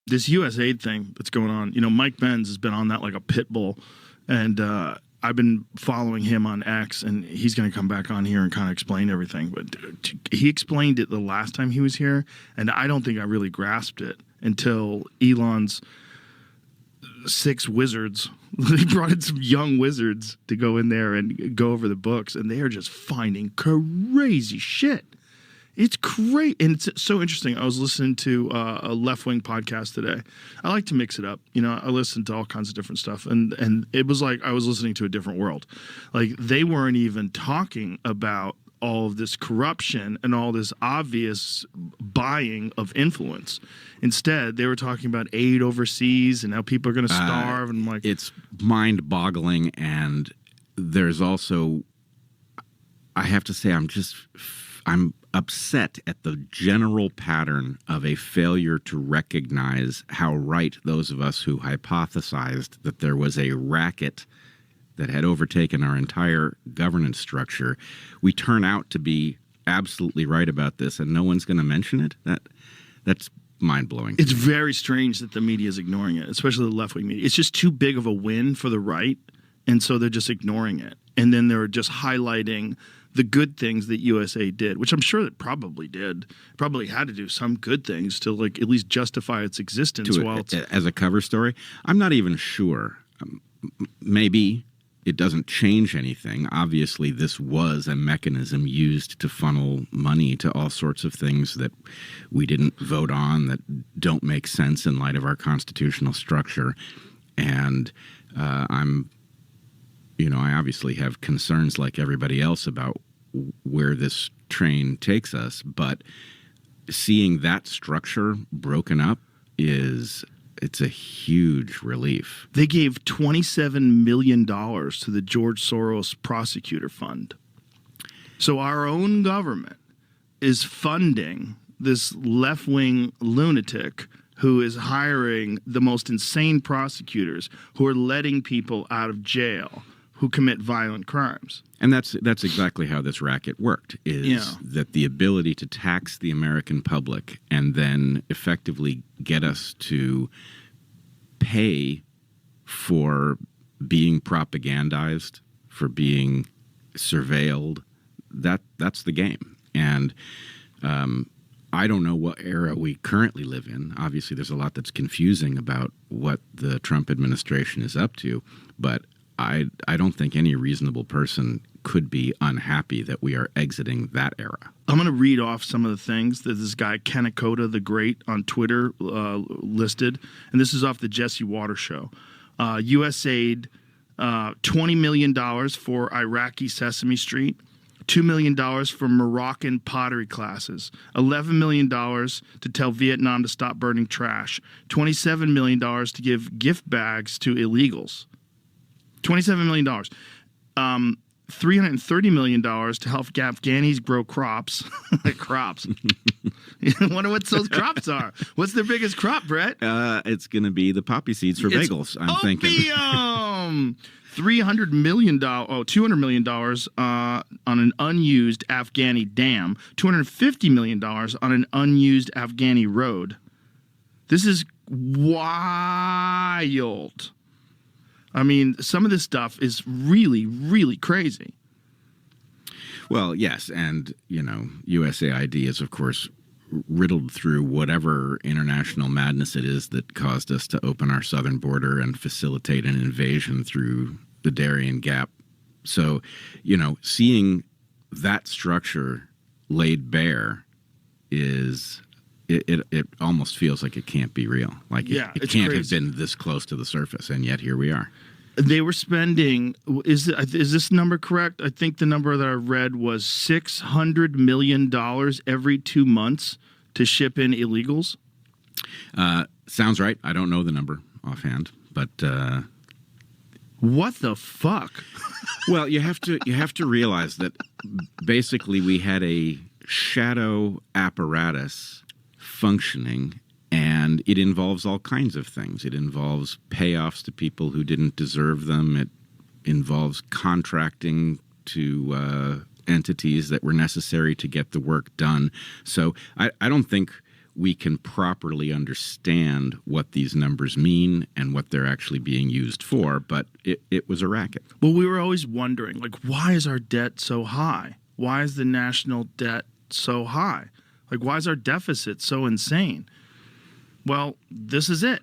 This USAID thing that's going on, Mike Benz has been on that like a pit bull, and I've been following him on X, and he's going to come back on here and kind of explain everything. But he explained it the last time he was here, and I don't think I really grasped it until Elon's 6 wizards. He brought in some young wizards to go in there and go over the books, and they are just finding crazy shit. It's great, and it's so interesting. I was listening to a left-wing podcast today. I like to mix it up. I listen to all kinds of different stuff, and it was like I was listening to a different world. Like, they weren't even talking about all of this corruption and all this obvious buying of influence. Instead, they were talking about aid overseas and how people are going to starve. And I'm like, it's mind-boggling, and there's also, I have to say, I'm upset at the general pattern of a failure to recognize how right those of us who hypothesized that there was a racket that had overtaken our entire governance structure, we turn out to be absolutely right about this, and no one's going to mention it. That's mind-blowing. It's very strange that the media is ignoring it, especially the left-wing media. It's just too big of a win for the right, and so they're just ignoring it. And then they're just highlighting the good things that USAID did, which I'm sure it probably did. It probably had to do some good things to like at least justify its existence. As a cover story, I'm not even sure. Maybe it doesn't change anything. Obviously, this was a mechanism used to funnel money to all sorts of things that we didn't vote on, that don't make sense in light of our constitutional structure. And I obviously have concerns like everybody else about where this train takes us, but seeing that structure broken up it's a huge relief. They gave $27 million to the George Soros Prosecutor Fund. So our own government is funding this left-wing lunatic who is hiring the most insane prosecutors who are letting people out of jail who commit violent crimes. And that's exactly how this racket worked, that the ability to tax the American public and then effectively get us to pay for being propagandized, for being surveilled, that's the game. And I don't know what era we currently live in. Obviously, there's a lot that's confusing about what the Trump administration is up to, but I don't think any reasonable person could be unhappy that we are exiting that era. I'm going to read off some of the things that this guy, Kanakota the Great, on Twitter listed. And this is off the Jesse Watters show. USAID, $20 million for Iraqi Sesame Street. $2 million for Moroccan pottery classes, $11 million to tell Vietnam to stop burning trash, $27 million to give gift bags to illegals. $27 million. $330 million to help Afghanis grow crops. Crops. I wonder what those crops are. What's their biggest crop, Brett? It's going to be the poppy seeds for bagels, I'm thinking. $200 million on an unused Afghani dam, $250 million on an unused Afghani road. This is wild. I mean, some of this stuff is really, really crazy. Well, yes, and, USAID is, of course, riddled through whatever international madness it is that caused us to open our southern border and facilitate an invasion through the Darien Gap. So, seeing that structure laid bare is... It almost feels like it can't be real. Like it can't have been this close to the surface, and yet here we are. They were spending, is this number correct? I think the number that I read was $600 million every 2 months to ship in illegals. Sounds right. I don't know the number offhand, but what the fuck? Well, you have to realize that basically we had a shadow apparatus functioning, and it involves all kinds of things. It involves payoffs to people who didn't deserve them. It involves contracting to entities that were necessary to get the work done. So I don't think we can properly understand what these numbers mean and what they're actually being used for. But it was a racket. Well, we were always wondering, like, why is our debt so high? Why is the national debt so high? Like, why is our deficit so insane? Well, this is it.